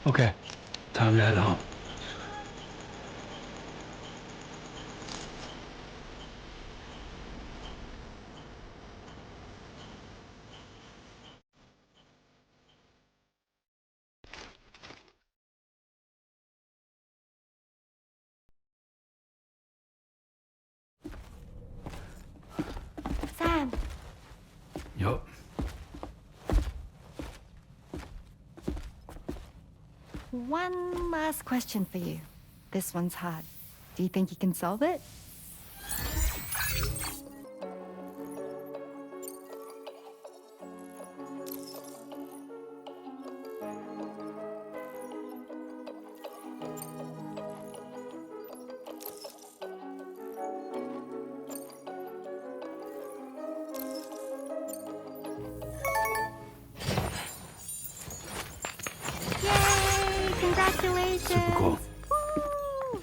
Okay, time to head home. Sam, Yup. one last question for you. This one's hard. Do you think you can solve it? Yay! Congratulations! Super cool. Woo!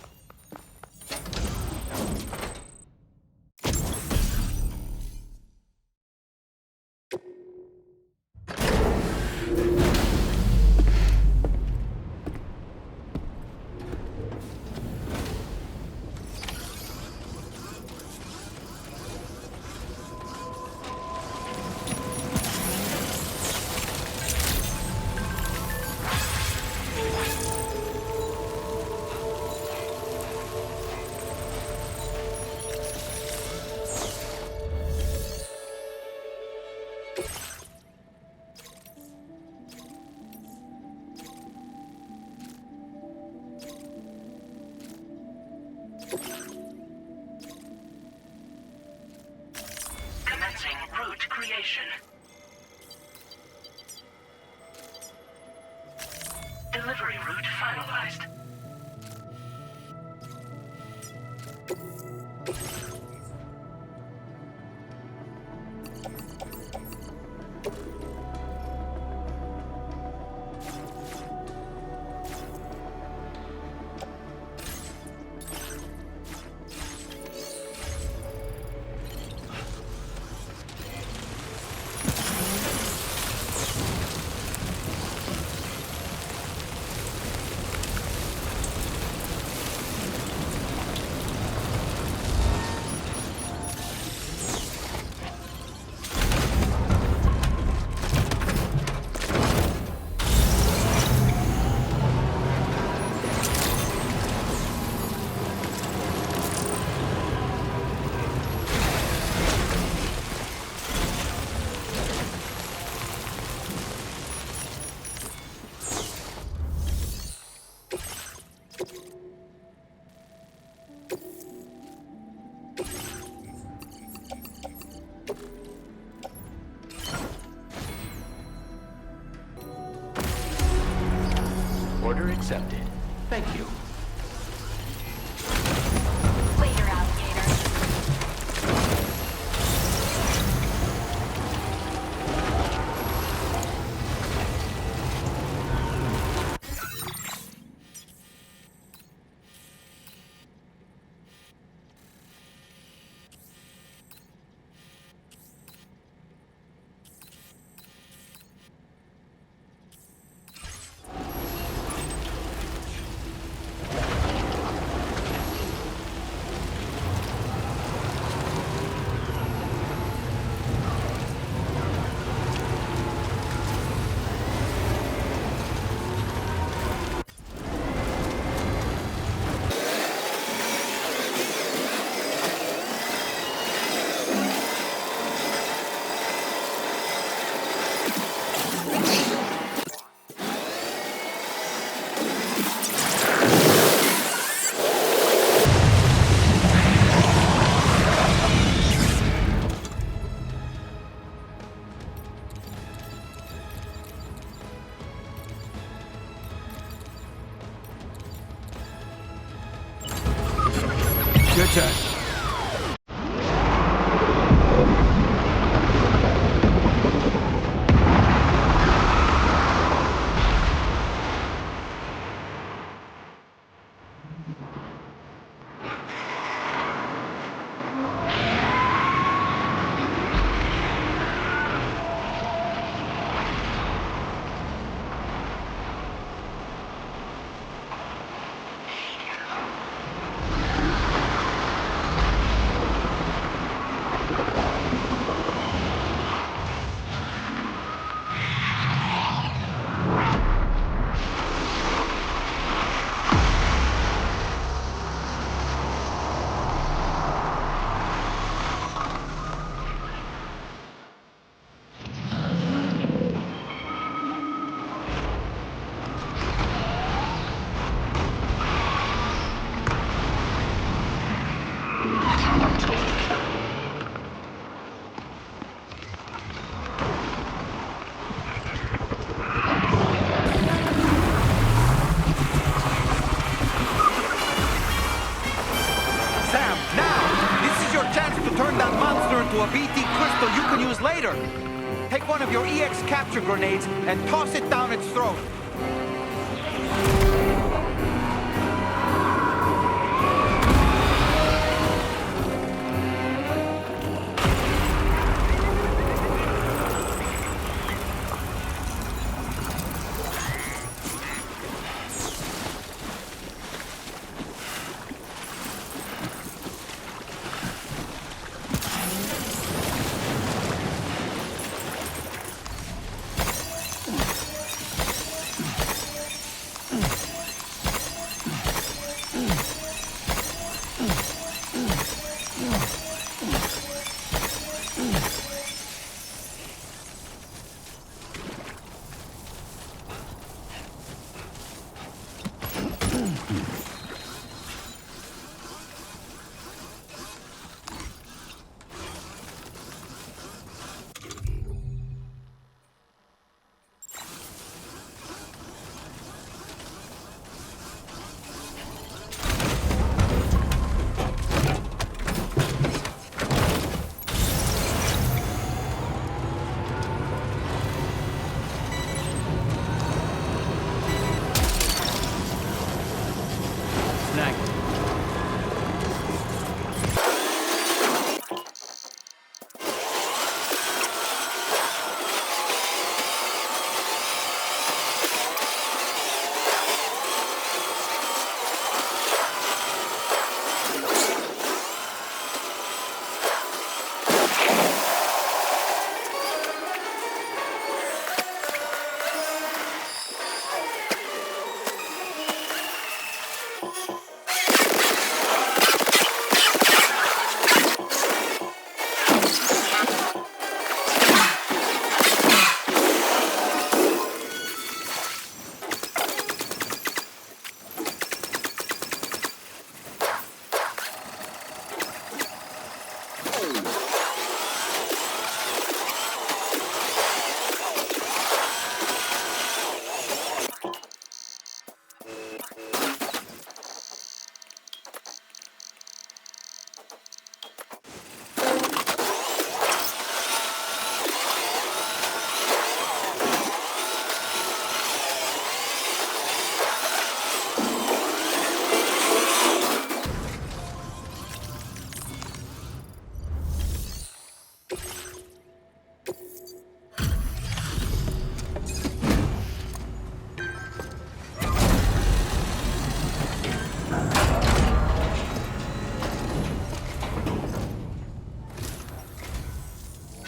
Commencing route creation. Delivery route finalized. Order accepted. Thank you. Later, alligator. Your turn. of your EX capture grenades and toss it down its throat.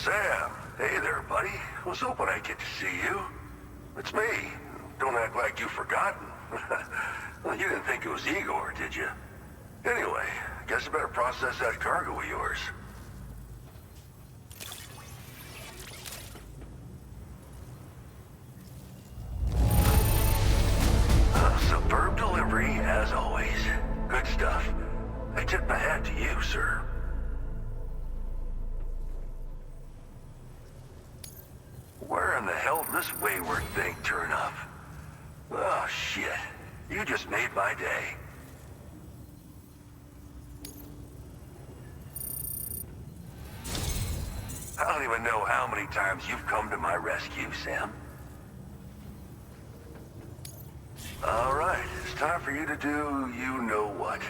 Sam, hey there, buddy. Was hoping I'd get to see you. It's me. Don't act like you've forgotten. Well, you didn't think it was Igor, did you? Anyway, guess I better process that cargo of yours. Superb delivery, as always. Good stuff. I tip my hat to you, sir. Where in the hell did this wayward thing turn up? Oh, shit. You just made my day. I don't even know how many times you've come to my rescue, Sam. All right, it's time for you to do you-know-what.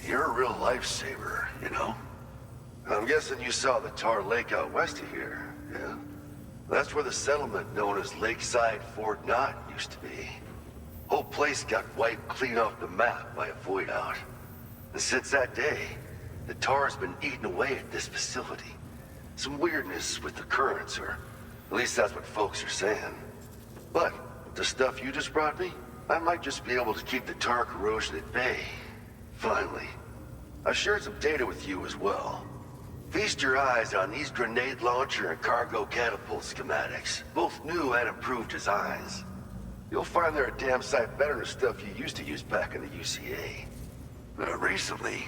You're a real lifesaver, you know? I'm guessing you saw the Tar Lake out west of here, yeah? That's where the settlement known as Lakeside Fort Knott used to be. Whole place got wiped clean off the map by a void out. And since that day, the tar's been eating away at this facility. Some weirdness with the currents, or at least that's what folks are saying. But with the stuff you just brought me, I might just be able to keep the tar corrosion at bay. Finally. I've shared some data with you as well. Feast your eyes on these grenade launcher and cargo catapult schematics, both new and improved designs. You'll find they're a damn sight better than stuff you used to use back in the UCA. Recently,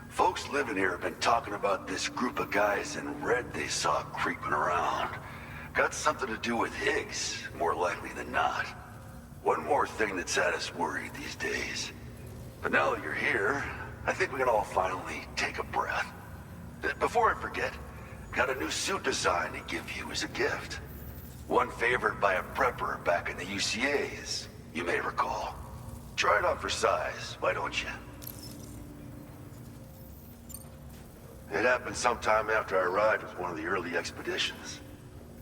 folks living here have been talking about this group of guys in red they saw creeping around. Got something to do with Higgs, more likely than not. One more thing that's had us worried these days. But now that you're here, I think we can all finally take a breath. Before I forget, got a new suit design to give you as a gift. One favored by a prepper back in the UCAs, you may recall. Try it on for size, why don't you? It happened sometime after I arrived with one of the early expeditions.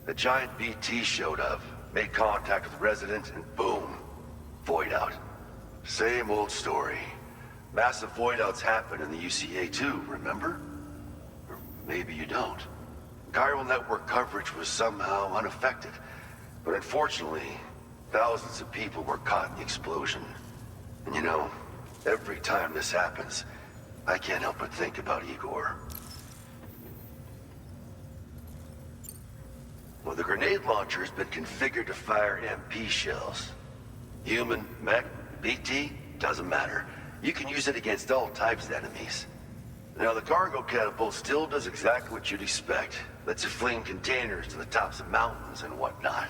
A giant BT showed up, made contact with residents, and boom, void out. Same old story. Massive void outs happen in the UCA too, remember? Or maybe you don't. Chiral network coverage was somehow unaffected, but unfortunately, thousands of people were caught in the explosion. And you know, every time this happens, I can't help but think about Igor. Well, the grenade launcher has been configured to fire MP shells. Human, mech, BT, doesn't matter. You can use it against all types of enemies. Now, the cargo catapult still does exactly what you'd expect. Lets it fling containers to the tops of mountains and whatnot.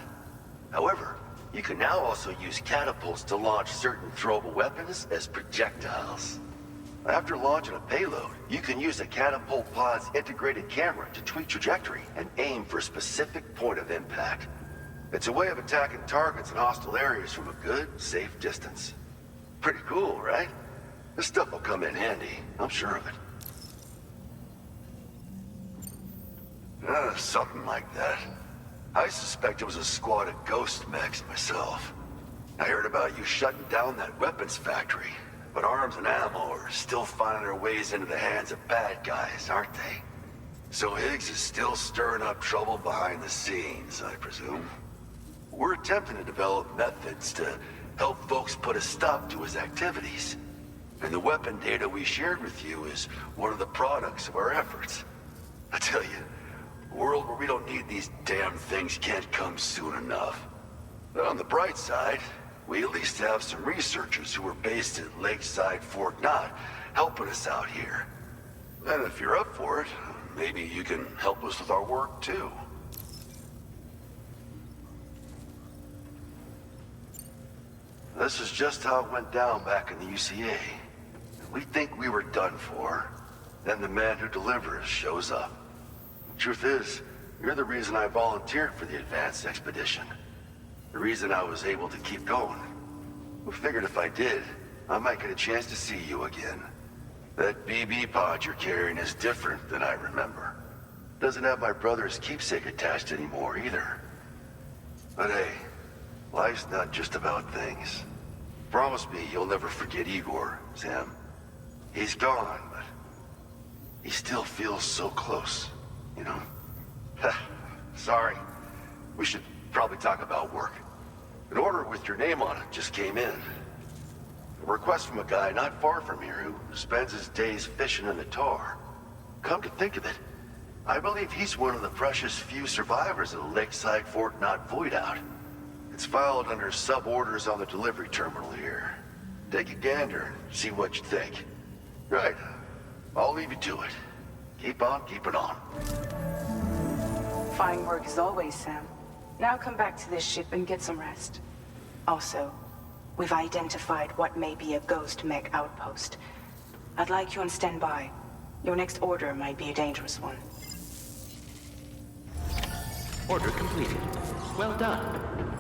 However, you can now also use catapults to launch certain throwable weapons as projectiles. After launching a payload, you can use a catapult pod's integrated camera to tweak trajectory and aim for a specific point of impact. It's a way of attacking targets in hostile areas from a good, safe distance. Pretty cool, right? This stuff will come in handy, I'm sure of it. Something like that. I suspect it was a squad of ghost mechs myself. I heard about you shutting down that weapons factory, but arms and ammo are still finding their ways into the hands of bad guys, aren't they? So Higgs is still stirring up trouble behind the scenes, I presume. We're attempting to develop methods to help folks put a stop to his activities. And the weapon data we shared with you is one of the products of our efforts. I tell you, a world where we don't need these damn things can't come soon enough. But on the bright side, we at least have some researchers who are based at Lakeside Fort Knott helping us out here. And if you're up for it, maybe you can help us with our work too. This is just how it went down back in the UCA. We think we were done for. Then the man who delivers shows up. Truth is, you're the reason I volunteered for the advanced expedition. The reason I was able to keep going. We figured if I did, I might get a chance to see you again. That BB pod you're carrying is different than I remember. Doesn't have my brother's keepsake attached anymore either. But hey, life's not just about things. Promise me you'll never forget Igor, Sam. He's gone, but he still feels so close, you know? Sorry. We should probably talk about work. An order with your name on it just came in. A request from a guy not far from here who spends his days fishing in the tar. Come to think of it, I believe he's one of the precious few survivors of the Lakeside Fort Knott void out. It's filed under sub-orders on the delivery terminal here. Take a gander and see what you think. Right. I'll leave you to it. Keep on keeping on. Fine work as always, Sam. Now come back to this ship and get some rest. Also, we've identified what may be a ghost mech outpost. I'd like you on standby. Your next order might be a dangerous one. Order completed. Well done.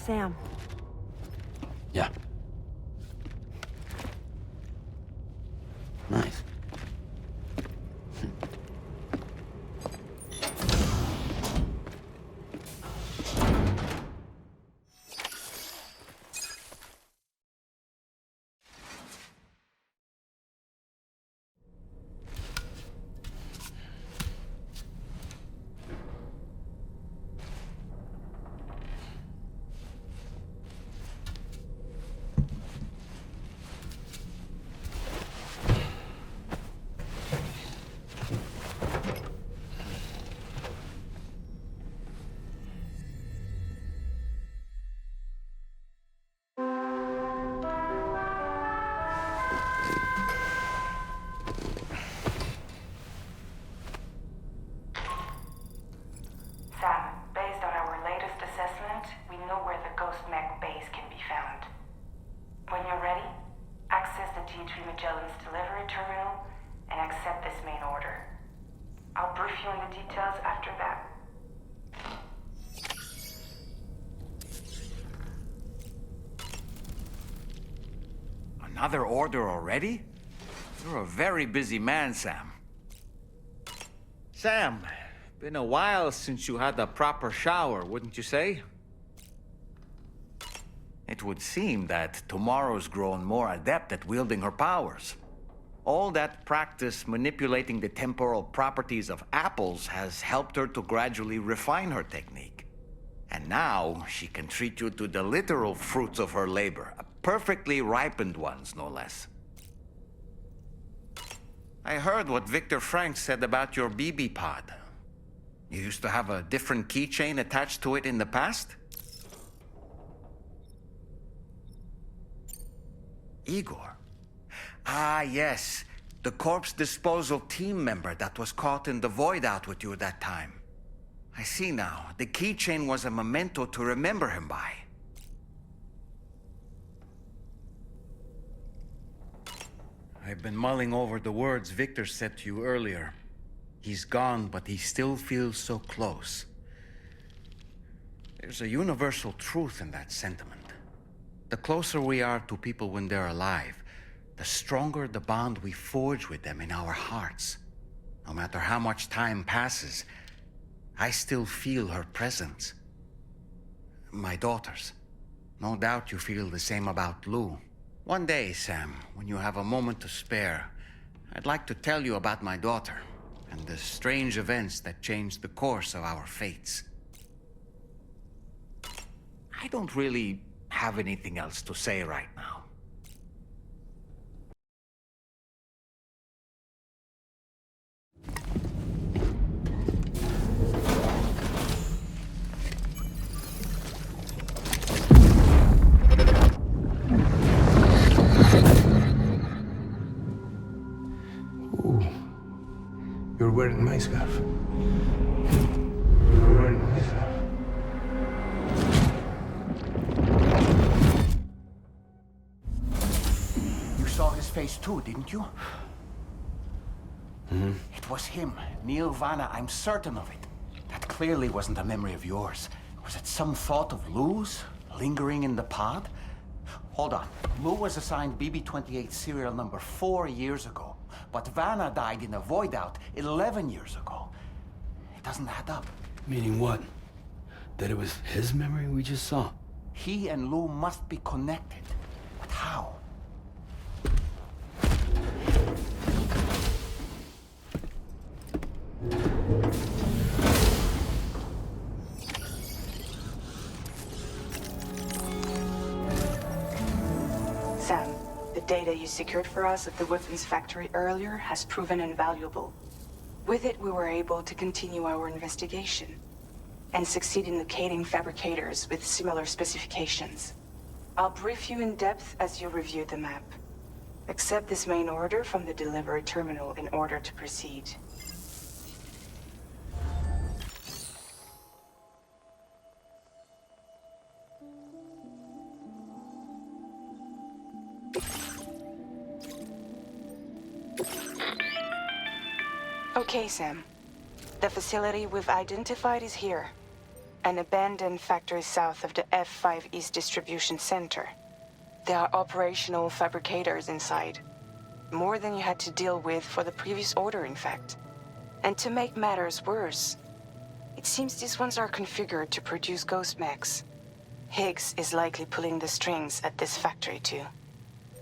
Sam. Yeah. Nice. Sam, based on our latest assessment, we know where the Ghost Mech base can be found. When you're ready, access the G3 Magellan's delivery terminal and accept this main order. I'll brief you on the details after that. Another order already? You're a very busy man, Sam. Sam, been a while since you had a proper shower, wouldn't you say? It would seem that tomorrow's grown more adept at wielding her powers. All that practice manipulating the temporal properties of apples has helped her to gradually refine her technique. And now she can treat you to the literal fruits of her labor, perfectly ripened ones, no less. I heard what Victor Frank said about your BB pod. You used to have a different keychain attached to it in the past? Igor. Ah, yes. The corpse disposal team member that was caught in the void out with you that time. I see now. The keychain was a memento to remember him by. I've been mulling over the words Victor said to you earlier. He's gone, but he still feels so close. There's a universal truth in that sentiment. The closer we are to people when they're alive, the stronger the bond we forge with them in our hearts. No matter how much time passes, I still feel her presence. My daughters. No doubt you feel the same about Lou. One day, Sam, when you have a moment to spare, I'd like to tell you about my daughter and the strange events that changed the course of our fates. I don't really have anything else to say right now. You're wearing my scarf. You're wearing my scarf. You saw his face too, didn't you? Mm-hmm. It was him, Neil Vanna, I'm certain of it. That clearly wasn't a memory of yours. Was it some thought of Lou's, lingering in the pod? Hold on. Lou was assigned BB-28 serial number 4 years ago. But Vanna died in a void out 11 years ago. It doesn't add up. Meaning what? That it was his memory we just saw? He and Lou must be connected. But how? Sam, the data you secured for us at the weapons factory earlier has proven invaluable. With it, we were able to continue our investigation and succeed in locating fabricators with similar specifications. I'll brief you in depth as you review the map. Accept this main order from the delivery terminal in order to proceed. Okay, Sam. The facility we've identified is here. An abandoned factory south of the F5 East Distribution Center. There are operational fabricators inside. More than you had to deal with for the previous order, in fact. And to make matters worse, it seems these ones are configured to produce ghost mechs. Higgs is likely pulling the strings at this factory too.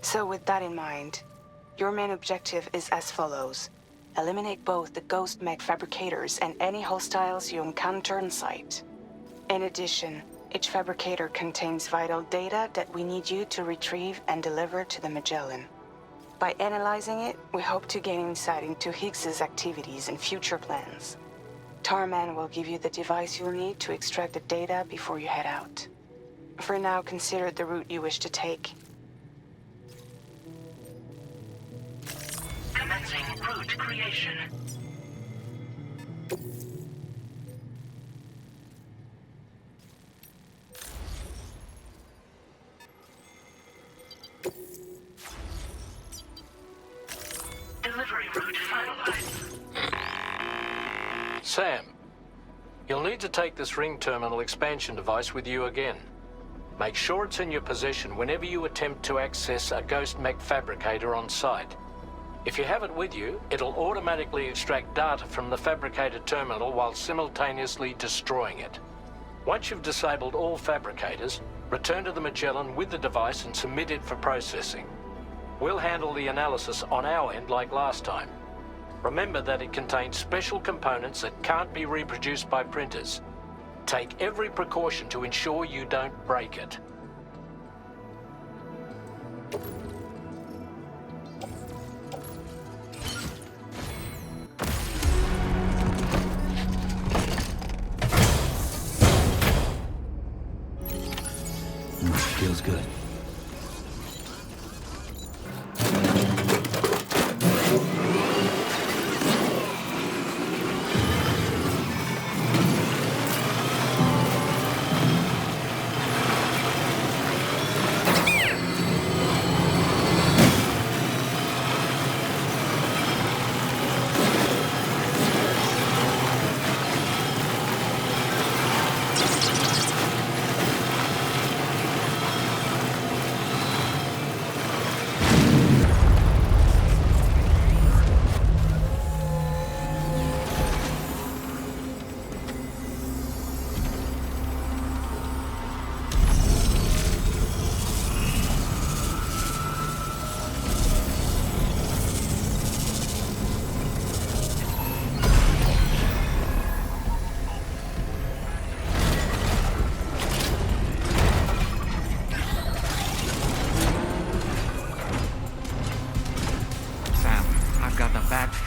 So with that in mind, your main objective is as follows. Eliminate both the ghost mech fabricators and any hostiles you encounter on site. In addition, each fabricator contains vital data that we need you to retrieve and deliver to the Magellan. By analyzing it, we hope to gain insight into Higgs's activities and future plans. Tarman will give you the device you'll need to extract the data before you head out. For now, consider the route you wish to take. Commencing route creation. Delivery route finalized. Sam, you'll need to take this ring terminal expansion device with you again. Make sure it's in your possession whenever you attempt to access a ghost mech fabricator on site. If you have it with you, it'll automatically extract data from the fabricator terminal while simultaneously destroying it. Once you've disabled all fabricators, return to the Magellan with the device and submit it for processing. We'll handle the analysis on our end like last time. Remember that it contains special components that can't be reproduced by printers. Take every precaution to ensure you don't break it. Feels good.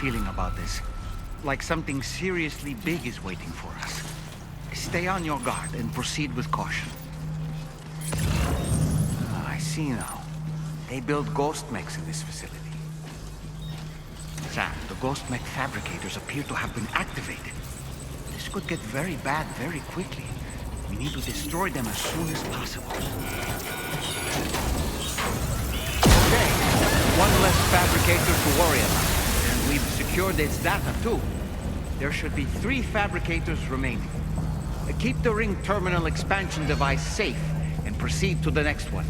Feeling about this. Like something seriously big is waiting for us. Stay on your guard and proceed with caution. I see now. They build ghost mechs in this facility. Sam, the ghost mech fabricators appear to have been activated. This could get very bad very quickly. We need to destroy them as soon as possible. Okay, one less fabricator to worry about. We've secured its data, too. There should be 3 fabricators remaining. Keep the ring terminal expansion device safe and proceed to the next one.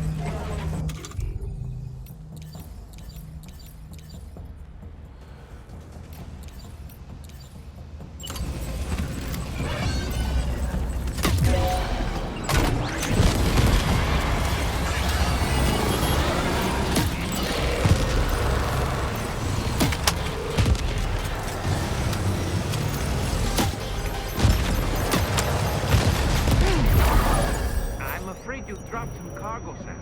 You dropped some cargo, Sam.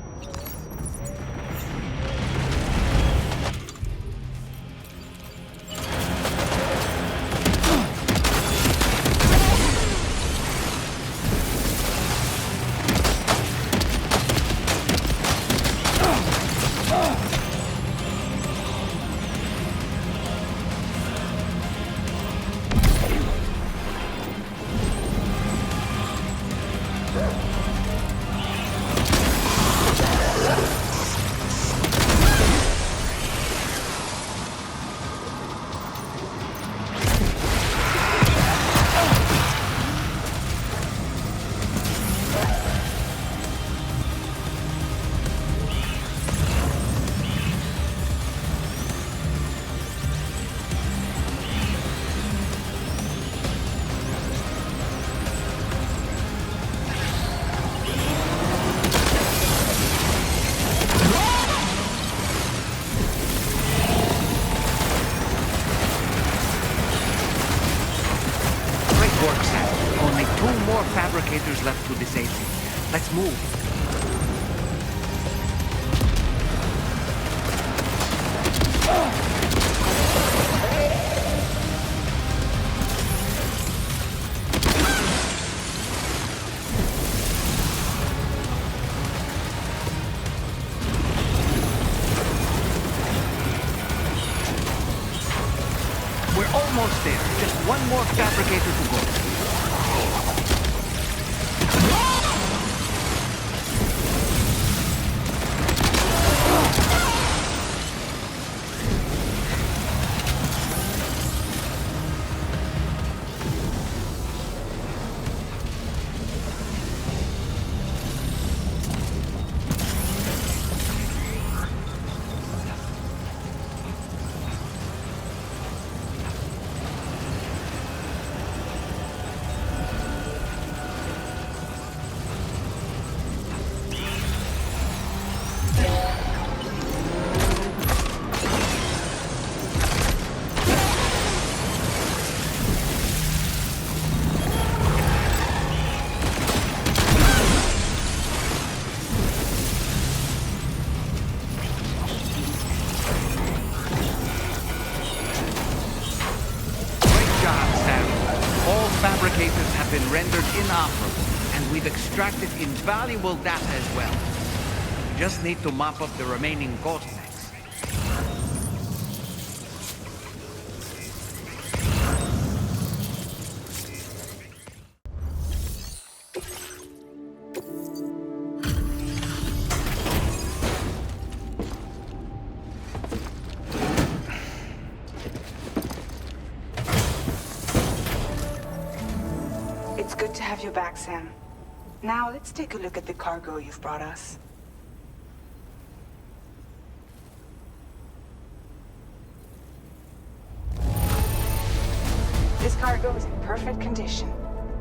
seconds left to disable. Let's move. We're almost there. Just one more fabricator to go. Fabricators have been rendered inoperable, and we've extracted invaluable data as well. We just need to mop up the remaining ghost mechs. It's good to have you back, Sam. Now, let's take a look at the cargo you've brought us. This cargo is in perfect condition.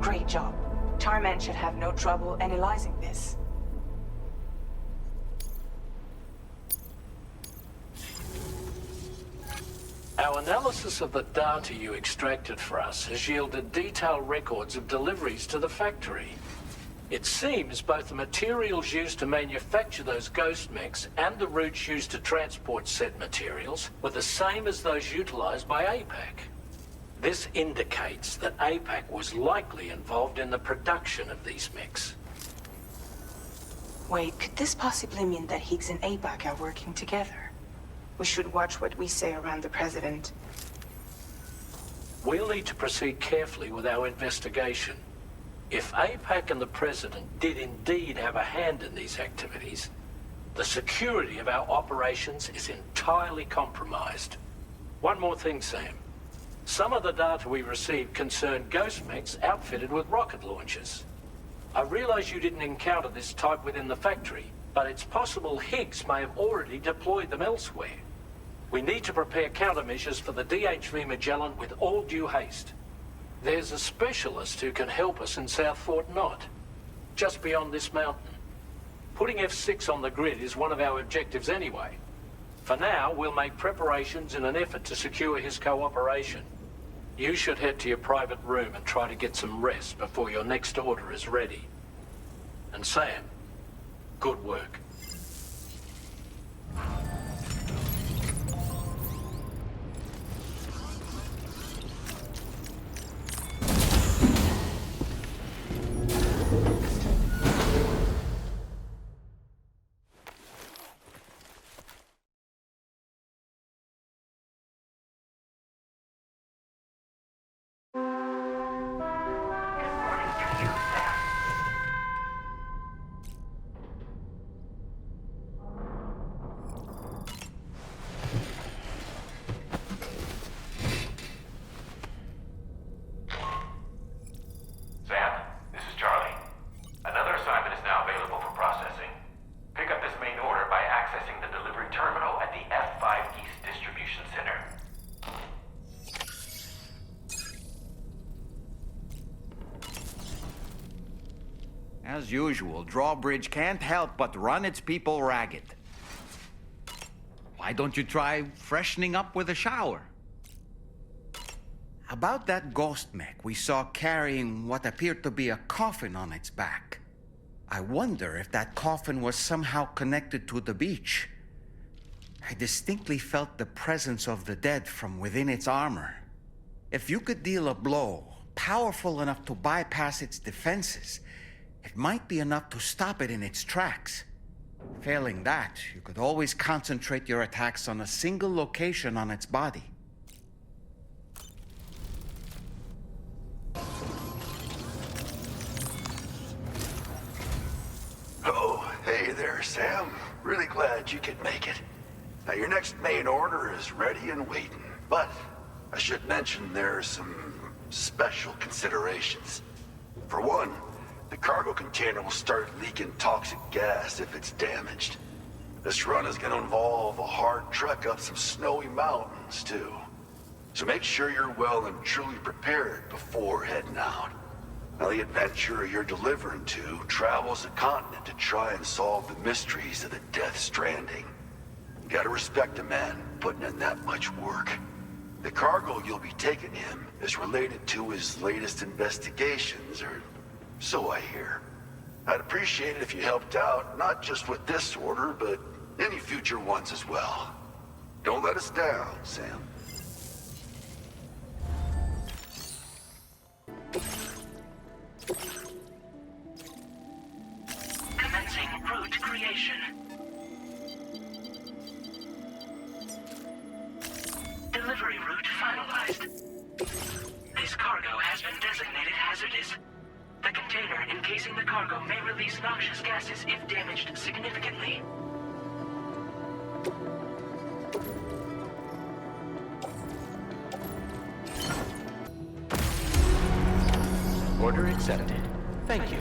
Great job. Tarman should have no trouble analyzing this. Our analysis of the data you extracted for us has yielded detailed records of deliveries to the factory. It seems both the materials used to manufacture those ghost mechs and the routes used to transport said materials were the same as those utilized by APAC. This indicates that APAC was likely involved in the production of these mechs. Wait, could this possibly mean that Higgs and APAC are working together? We should watch what we say around the President. We'll need to proceed carefully with our investigation. If APAC and the President did indeed have a hand in these activities, the security of our operations is entirely compromised. One more thing, Sam. Some of the data we received concerned ghost mechs outfitted with rocket launchers. I realize you didn't encounter this type within the factory, but it's possible Higgs may have already deployed them elsewhere. We need to prepare countermeasures for the DHV Magellan with all due haste. There's a specialist who can help us in South Fort Knott, just beyond this mountain. Putting F6 on the grid is one of our objectives anyway. For now, we'll make preparations in an effort to secure his cooperation. You should head to your private room and try to get some rest before your next order is ready. And Sam, good work. As usual, Drawbridge can't help but run its people ragged. Why don't you try freshening up with a shower? About that ghost mech we saw carrying what appeared to be a coffin on its back. I wonder if that coffin was somehow connected to the beach. I distinctly felt the presence of the dead from within its armor. If you could deal a blow powerful enough to bypass its defenses, it might be enough to stop it in its tracks. Failing that, you could always concentrate your attacks on a single location on its body. Oh, hey there, Sam. Really glad you could make it. Now, your next main order is ready and waiting. But I should mention there are some special considerations. For one, the cargo container will start leaking toxic gas if it's damaged. This run is going to involve a hard trek up some snowy mountains, too. So make sure you're well and truly prepared before heading out. Now, the adventurer you're delivering to travels the continent to try and solve the mysteries of the Death Stranding. You gotta respect a man putting in that much work. The cargo you'll be taking him is related to his latest investigations, or so I hear. I'd appreciate it if you helped out, not just with this order, but any future ones as well. Don't let us down, Sam. Commencing route creation. Delivery route finalized. This cargo has been designated hazardous. The container encasing the cargo may release noxious gases if damaged significantly. Order accepted. Thank you.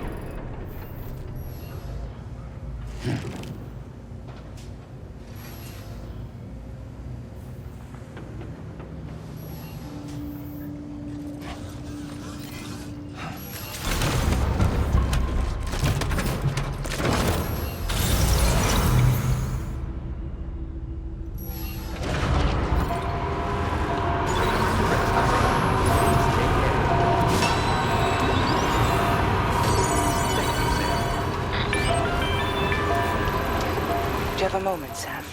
Do you have a moment, Sam?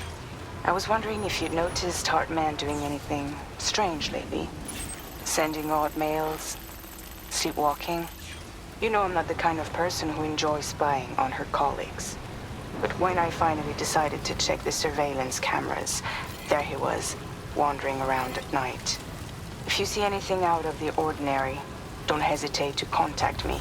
I was wondering if you'd noticed Hartman doing anything strange lately. Sending odd mails, sleepwalking. You know I'm not the kind of person who enjoys spying on her colleagues. But when I finally decided to check the surveillance cameras, there he was, wandering around at night. If you see anything out of the ordinary, don't hesitate to contact me.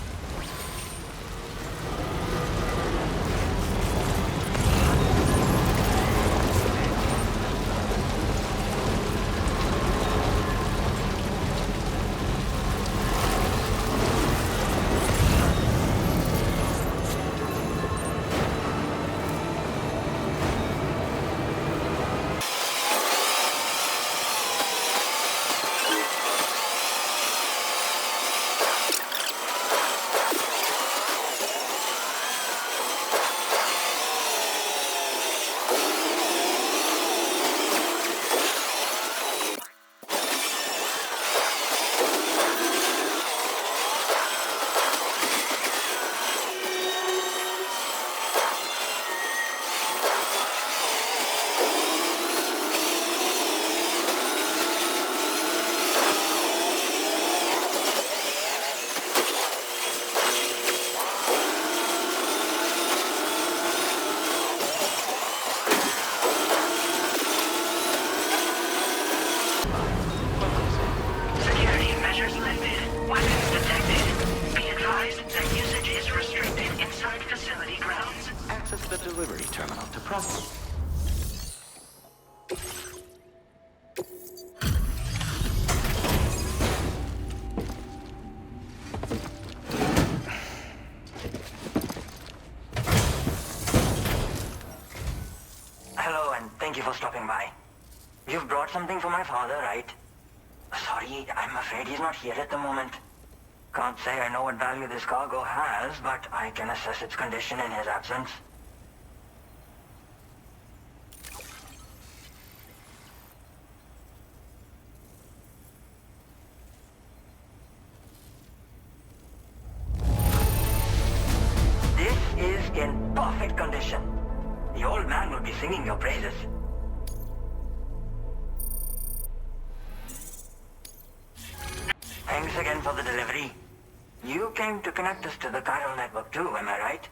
Security measures lifted. Weapons detected. Be advised that usage is restricted inside facility grounds. Access the delivery terminal to process. Hello, and thank you for stopping by. You've brought something for my father, right? Sorry, I'm afraid he's not here at the moment. Can't say I know what value this cargo has, but I can assess its condition in his absence. singing your praises. Thanks again for the delivery. You came to connect us to the chiral network too, am I right?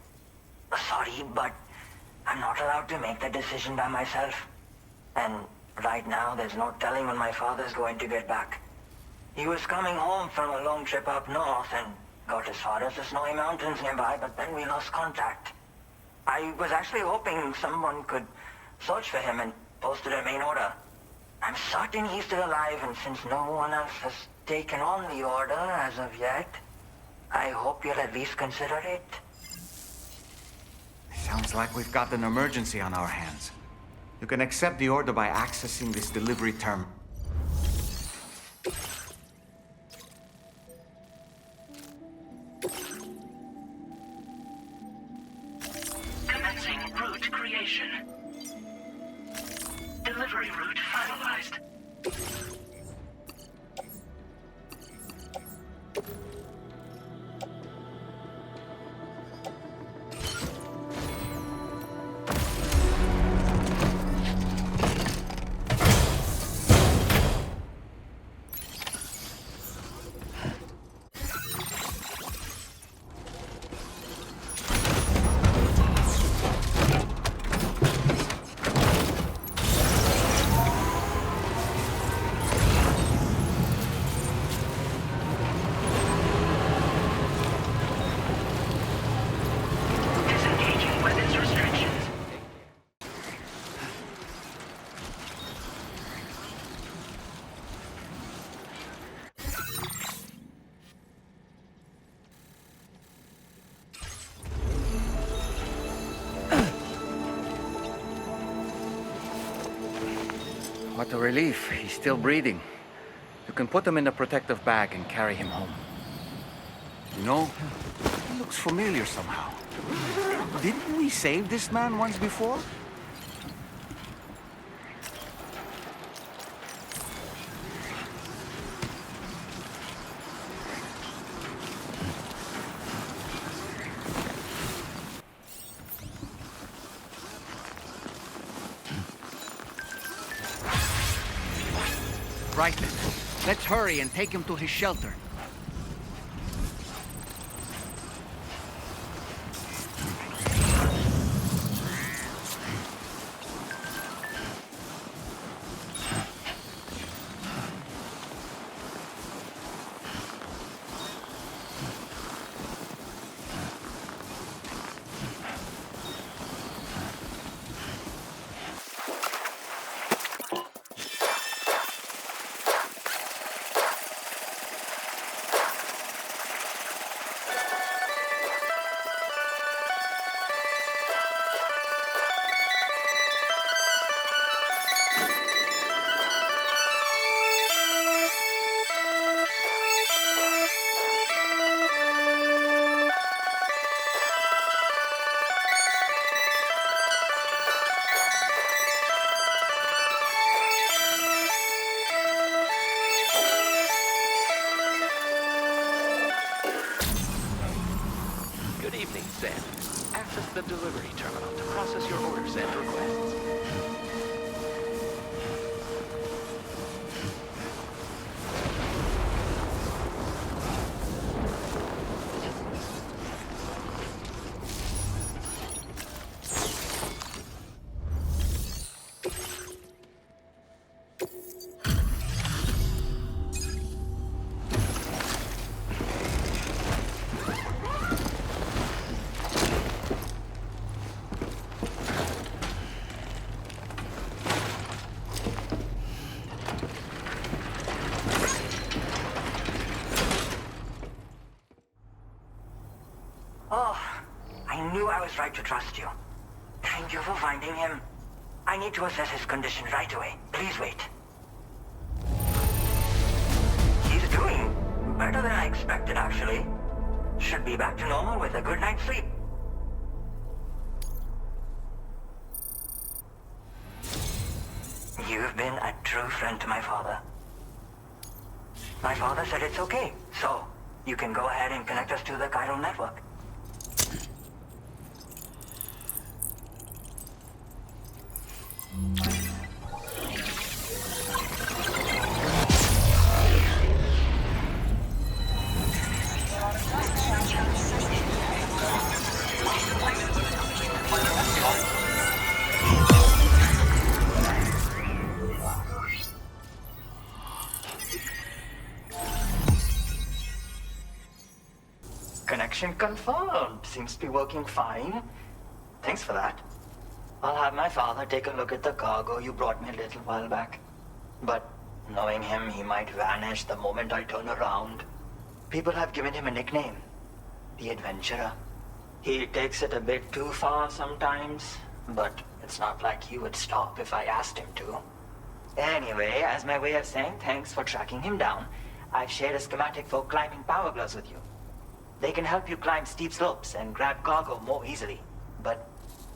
Sorry, but I'm not allowed to make that decision by myself. And right now, there's no telling when my father's going to get back. He was coming home from a long trip up north and got as far as the snowy mountains nearby, but then we lost contact. I was actually hoping someone could search for him and posted a main order. I'm certain he's still alive, and since no one else has taken on the order as of yet, I hope you'll at least consider it. Sounds like we've got an emergency on our hands. You can accept the order by accessing this delivery term. Commencing route creation. Delivery route finalized. Disengaging weapons restrictions. What a relief. He's still breathing. You can put him in a protective bag and carry him home. You know, he looks familiar somehow. Didn't we save this man once before? Right then. Let's hurry and take him to his shelter. Good evening, Sam. Access the delivery terminal to process your orders and requests. Oh, I knew I was right to trust you. Thank you for finding him. I need to assess his condition right away. Please wait. He's doing better than I expected, actually. Should be back to normal with a good night's sleep. You've been a true friend to my father. My father said it's okay, so you can go ahead and connect us to the chiral network. extinction confirmed. Seems to be working fine. Thanks for that. I'll have my father take a look at the cargo you brought me a little while back. But knowing him, he might vanish the moment I turn around. People have given him a nickname, the Adventurer. He takes it a bit too far sometimes, but it's not like he would stop if I asked him to. Anyway, as my way of saying thanks for tracking him down, I've shared a schematic for climbing power gloves with you. They can help you climb steep slopes and grab cargo more easily. But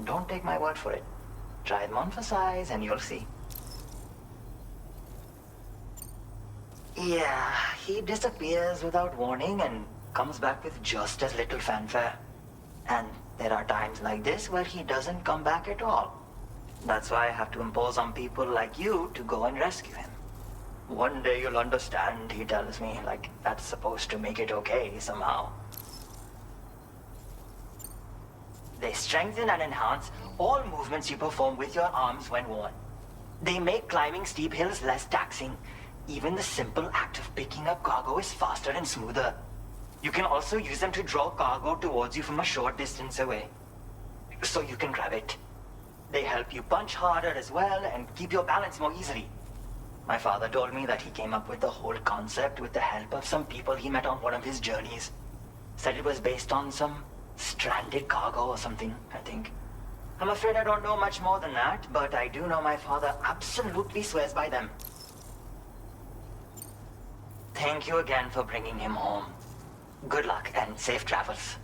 don't take my word for it. Try them on for size and you'll see. Yeah, he disappears without warning and comes back with just as little fanfare. And there are times like this where he doesn't come back at all. That's why I have to impose on people like you to go and rescue him. One day you'll understand, he tells me, like that's supposed to make it okay somehow. They strengthen and enhance all movements you perform with your arms when worn. They make climbing steep hills less taxing. Even the simple act of picking up cargo is faster and smoother. You can also use them to draw cargo towards you from a short distance away, so you can grab it. They help you punch harder as well and keep your balance more easily. My father told me that he came up with the whole concept with the help of some people he met on one of his journeys. Said it was based on some stranded cargo or something, I think. I'm afraid I don't know much more than that, but I do know my father absolutely swears by them. Thank you again for bringing him home. Good luck and safe travels.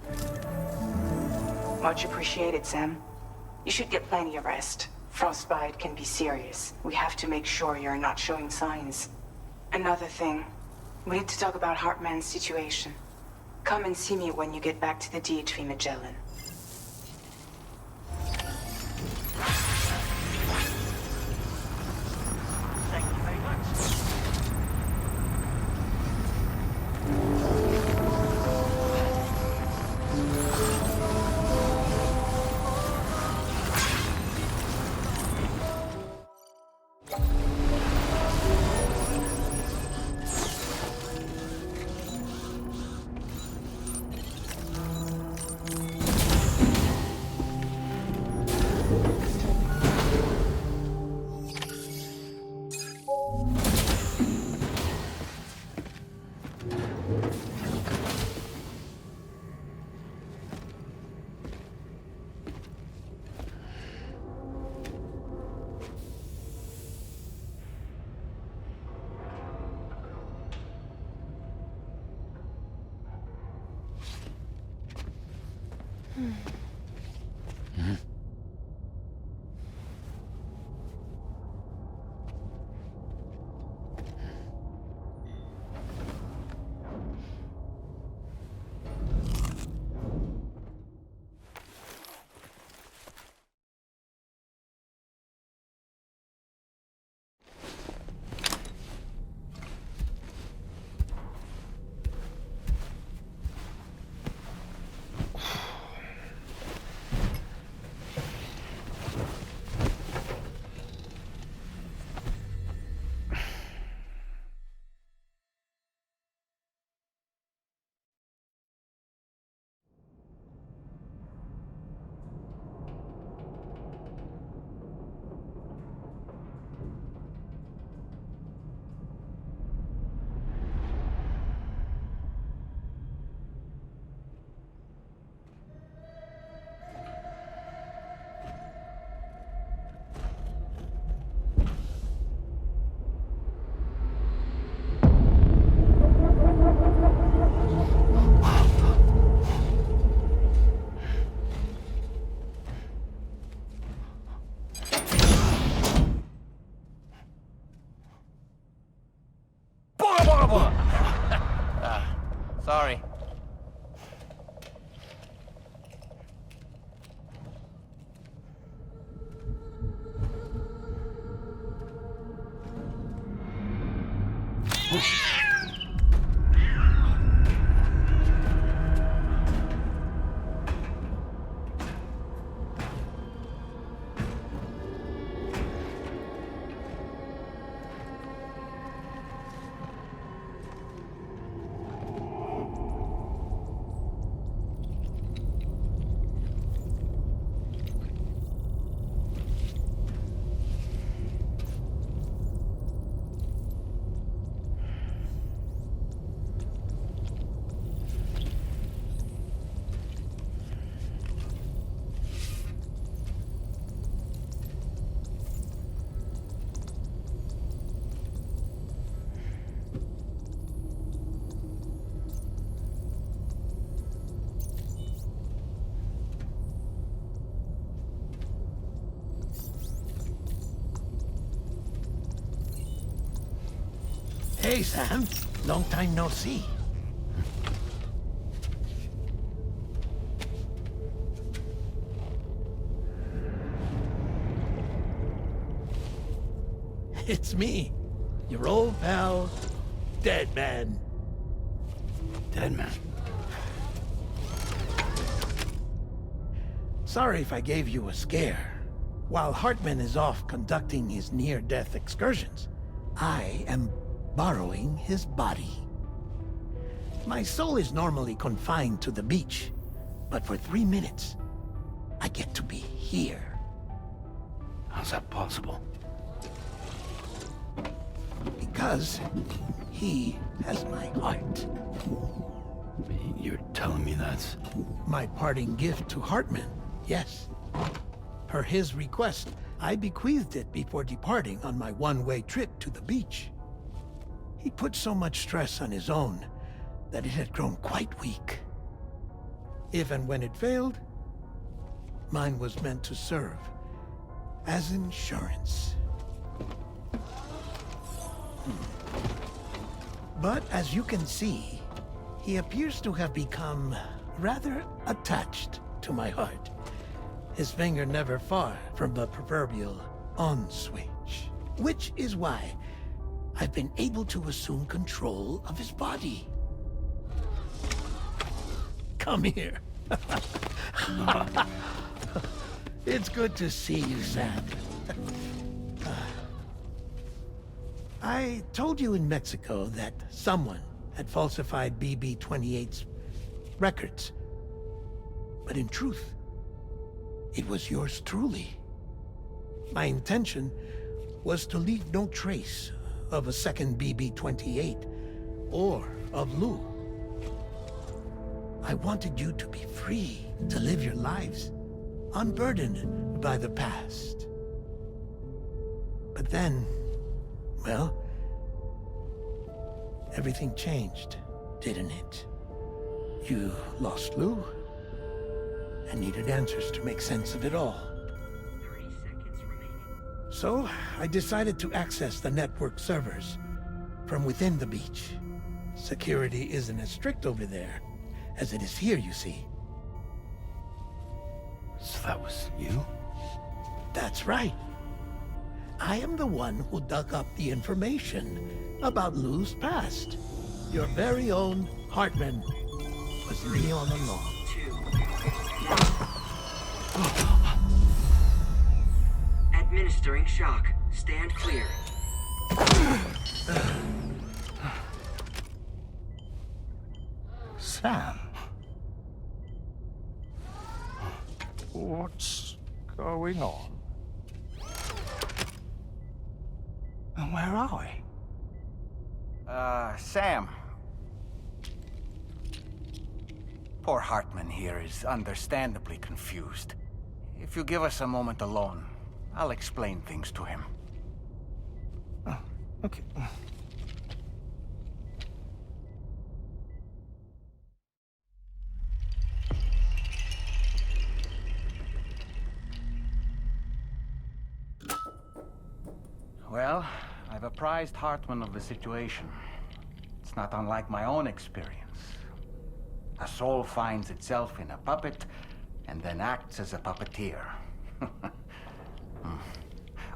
Much appreciated, Sam. You should get plenty of rest. Frostbite can be serious. We have to make sure you're not showing signs. Another thing, we need to talk about Hartman's situation. Come and see me when you get back to the DHV Magellan. Thank you very much. Sorry. Hey, Sam. Long time no see. It's me, your old pal, Dead Man. Dead Man? Sorry if I gave you a scare. While Hartman is off conducting his near-death excursions, I am borrowing his body. My soul is normally confined to the beach, but for 3 minutes, I get to be here. How's that possible? Because he has my heart. You're telling me that's... My parting gift to Hartman, yes. Per his request, I bequeathed it before departing on my one-way trip to the beach. He put so much stress on his own that it had grown quite weak. If and when it failed, mine was meant to serve as insurance. But as you can see, he appears to have become rather attached to my heart. His finger never far from the proverbial on switch. Which is why I've been able to assume control of his body. Come here. It's good to see you, Sam. I told you in Mexico that someone had falsified BB-28's records. But in truth, it was yours truly. My intention was to leave no trace of a second BB-28 or of Lou. I wanted you to be free to live your lives, unburdened by the past. But then, well, everything changed, didn't it? You lost Lou, and needed answers to make sense of it all. 30 seconds remaining. So, I decided to access the network servers from within the beach. Security isn't as strict over there as it is here, you see. So that was you? That's right. I am the one who dug up the information about Lou's past. Your very own Hartman was me all along. Administering shock. Stand clear. Sam? What's going on? And where are we? Sam. Poor Hartman here is understandably confused. If you give us a moment alone, I'll explain things to him. Oh, okay. Well, I've apprised Hartman of the situation. It's not unlike my own experience. A soul finds itself in a puppet and then acts as a puppeteer.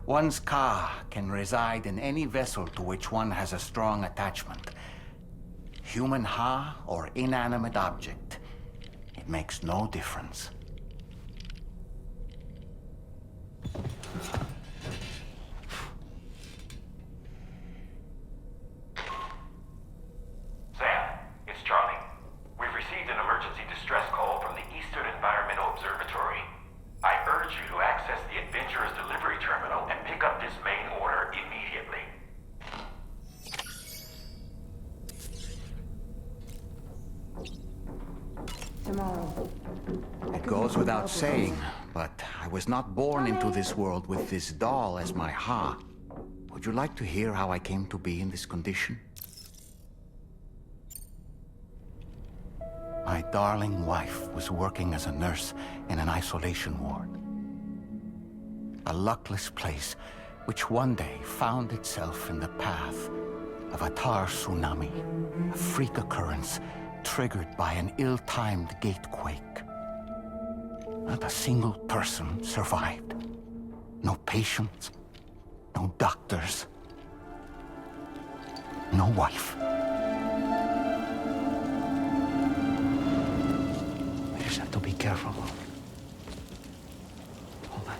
One's ka can reside in any vessel to which one has a strong attachment. Human ha or inanimate object. It makes no difference. Sam, it's Charlie. We've received an emergency distress call from the Eastern Environmental Observatory. I urge you to access the Adventurer's delivery terminal and pick up this main order immediately. Tomorrow. It goes without saying, but I was not born into this world with this doll as my ha. Would you like to hear how I came to be in this condition? My darling wife was working as a nurse in an isolation ward. A luckless place which one day found itself in the path of a tar tsunami, a freak occurrence triggered by an ill-timed gatequake. Not a single person survived. No patients, no doctors, no wife. We just have to be careful. Hold on.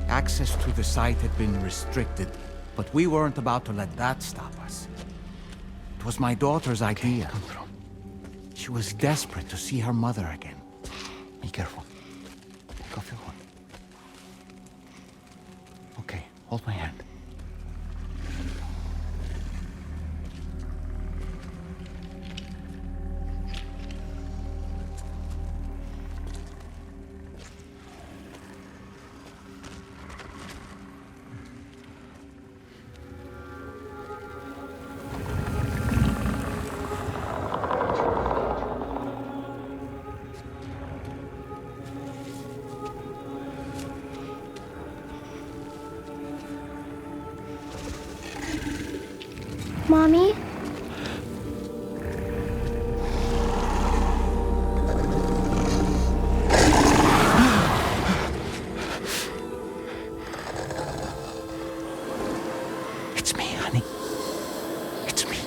Access to the site had been restricted, but we weren't about to let that stop us. It was my daughter's idea. Come through. She was desperate to see her mother again. Be careful. Go feel one. Okay, hold my hand. Mommy? It's me, honey. It's me.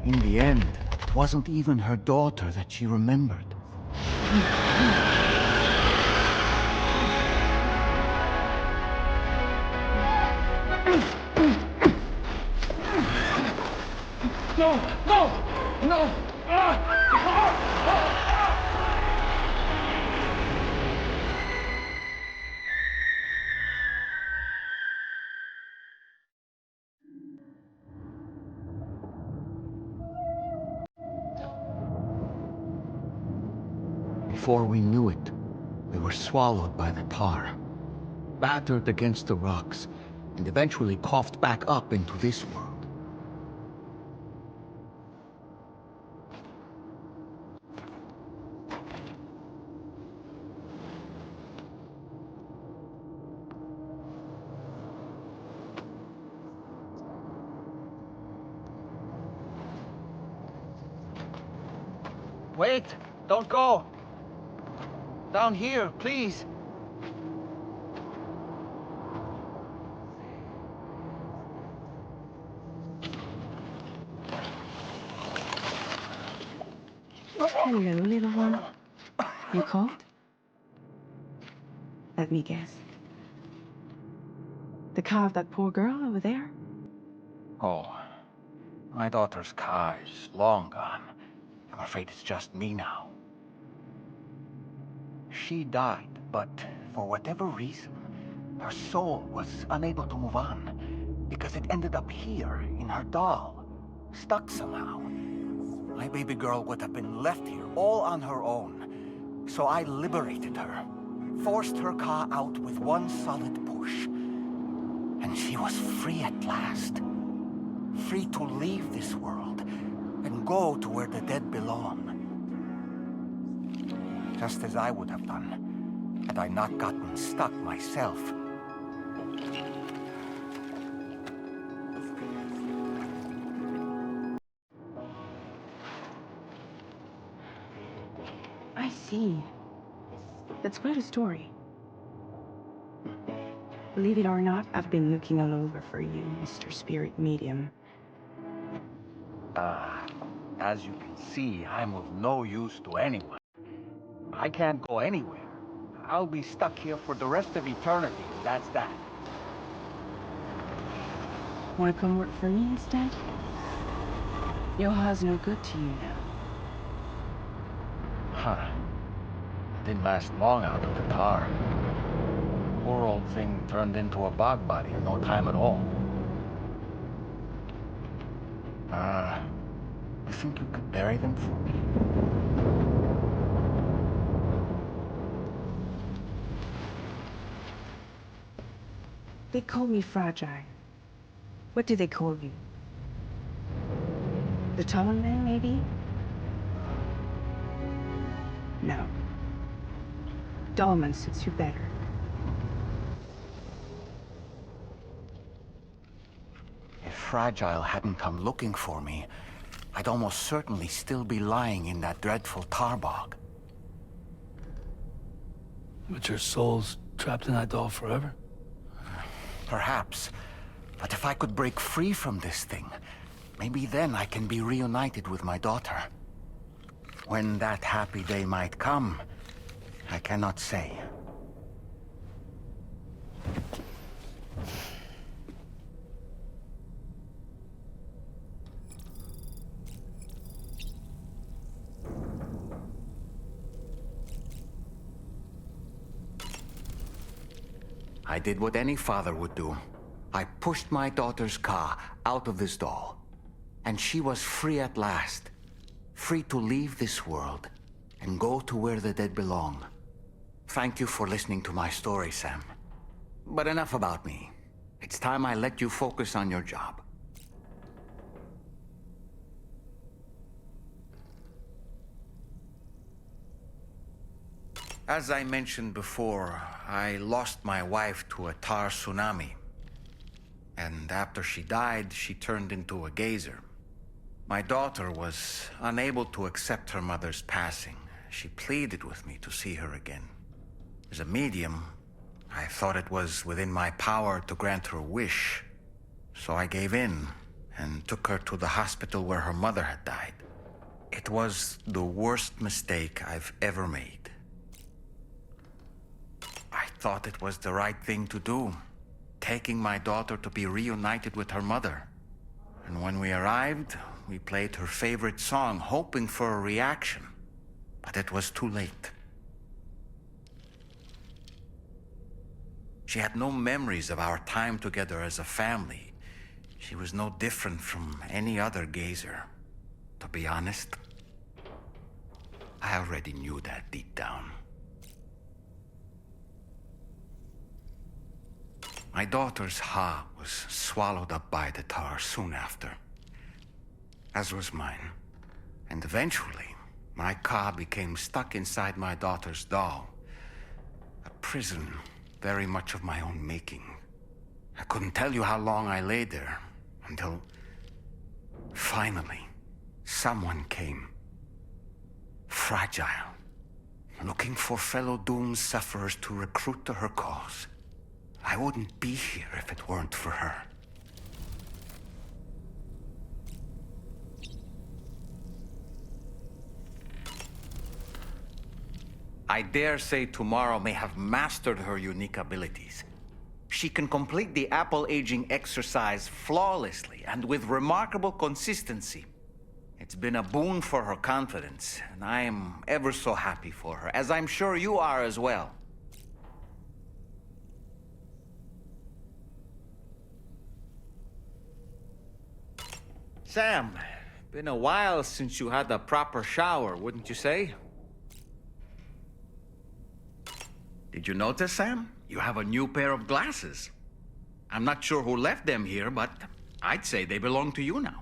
In the end, it wasn't even her daughter that she remembered. No! No! No! Before we knew it, we were swallowed by the tar, battered against the rocks, and eventually coughed back up into this world. Wait! Don't go! Down here, please! Hello, little one. You cold? Let me guess. The car of that poor girl over there? Oh, my daughter's car is long gone. I'm afraid it's just me now. She died, but for whatever reason, her soul was unable to move on because it ended up here in her doll, stuck somehow. My baby girl would have been left here all on her own. So I liberated her, forced her car out with one solid push. And she was free at last. Free to leave this world and go to where the dead belong. Just as I would have done, had I not gotten stuck myself. I see. That's quite a story. Believe it or not, I've been looking all over for you, Mr. Spirit Medium. As you can see, I'm of no use to anyone. I can't go anywhere. I'll be stuck here for the rest of eternity, that's that. Want to come work for me instead? Yoha's no good to you now. Huh. Didn't last long out of the tar. poor old thing turned into a bog body in no time at all. You think you could bury them for me? They call me fragile. What do they call you? The tunnel man, maybe? No. Dolman suits you better. If Fragile hadn't come looking for me, I'd almost certainly still be lying in that dreadful tar bog. But your soul's trapped in that doll forever? Perhaps. But if I could break free from this thing, maybe then I can be reunited with my daughter. When that happy day might come, I cannot say. I did what any father would do. I pushed my daughter's car out of this doll. And she was free at last. Free to leave this world and go to where the dead belong. Thank you for listening to my story, Sam. But enough about me. It's time I let you focus on your job. As I mentioned before, I lost my wife to a tar tsunami. And after she died, she turned into a geyser. My daughter was unable to accept her mother's passing. She pleaded with me to see her again. As a medium, I thought it was within my power to grant her wish. So I gave in and took her to the hospital where her mother had died. It was the worst mistake I've ever made. I thought it was the right thing to do, taking my daughter to be reunited with her mother. And when we arrived, we played her favorite song, hoping for a reaction. But it was too late. She had no memories of our time together as a family. She was no different from any other gazer. To be honest, I already knew that deep down. My daughter's heart was swallowed up by the tar soon after, as was mine. And eventually, my car became stuck inside my daughter's doll. A prison very much of my own making. I couldn't tell you how long I lay there, until finally, someone came. Fragile. Looking for fellow doomed sufferers to recruit to her cause. I wouldn't be here if it weren't for her. I dare say tomorrow may have mastered her unique abilities. She can complete the apple aging exercise flawlessly and with remarkable consistency. It's been a boon for her confidence, and I am ever so happy for her, as I'm sure you are as well. Sam, been a while since you had a proper shower, wouldn't you say? Did you notice, Sam? You have a new pair of glasses. I'm not sure who left them here, but I'd say they belong to you now.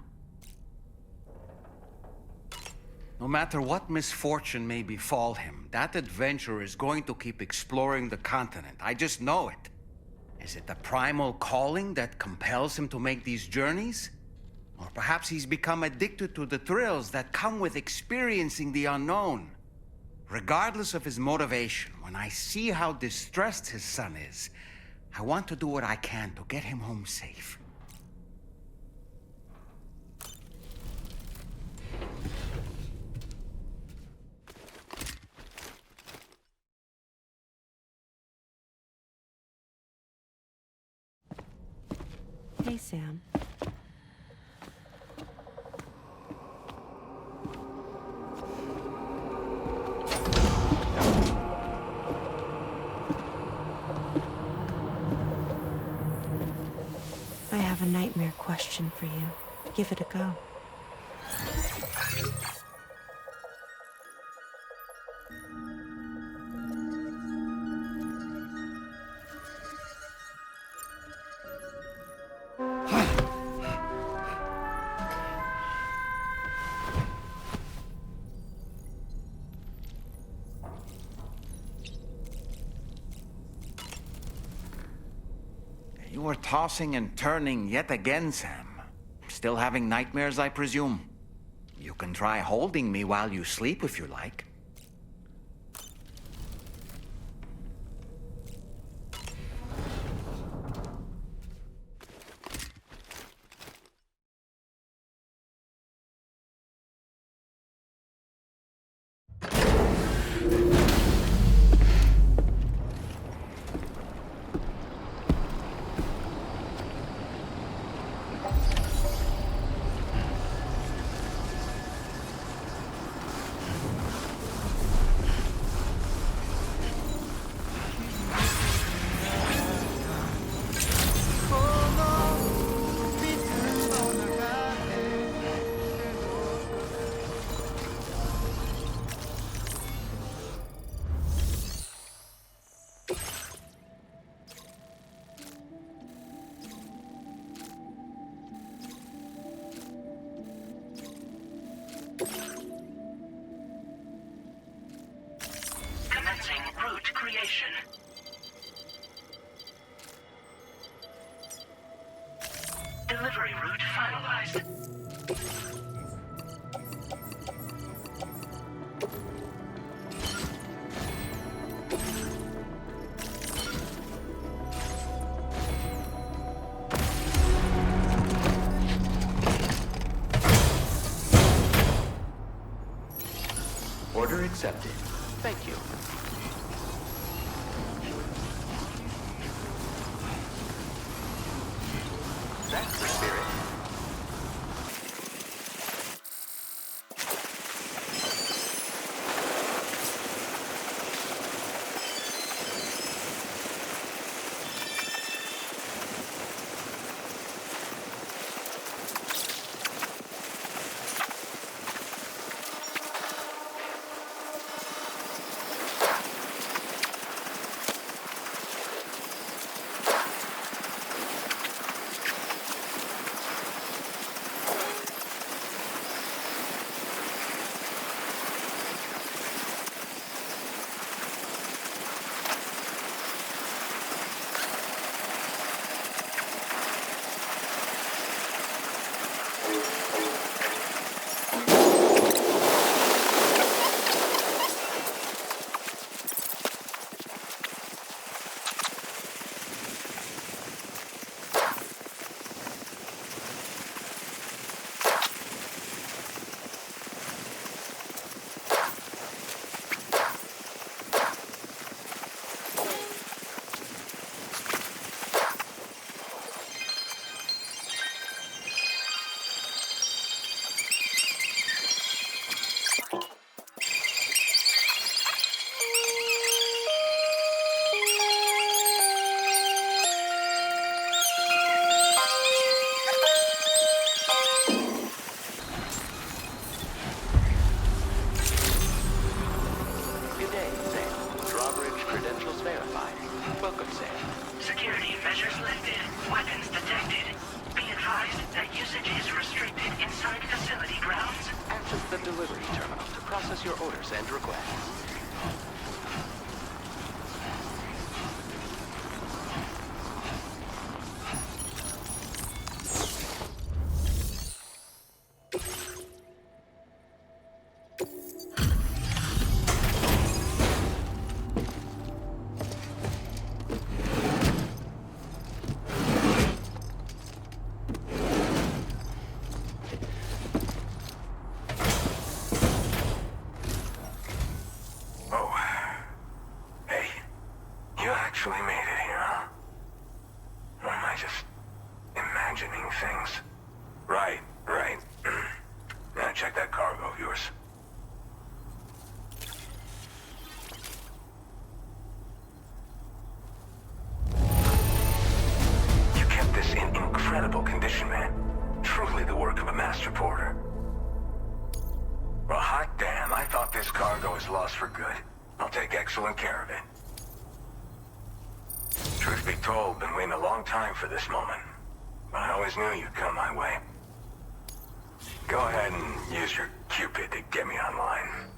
No matter what misfortune may befall him, that adventurer is going to keep exploring the continent. I just know it. Is it the primal calling that compels him to make these journeys? Or perhaps he's become addicted to the thrills that come with experiencing the unknown. Regardless of his motivation, when I see how distressed his son is, I want to do what I can to get him home safe. Hey, Sam. question for you. Give it a go. You were tossing and turning yet again, Sam. Still having nightmares, I presume? You can try holding me while you sleep if you like. Commencing route creation. Delivery route finalized. Order accepted. Thank you. That's the spirit. Good day, Sam. Drawbridge credentials verified. Welcome, Sam. Security measures lifted. Weapons detected. Be advised that usage is restricted inside facility grounds. Access the delivery terminal to process your orders and requests. Actually made it here, huh? Or am I just imagining things? Right. Now check that cargo of yours. You kept this in incredible condition, man. good. I'll take excellent care of it. Truth be told, been waiting a long time for this moment. But I always knew you'd come my way. Go ahead and use your Cupid to get me online.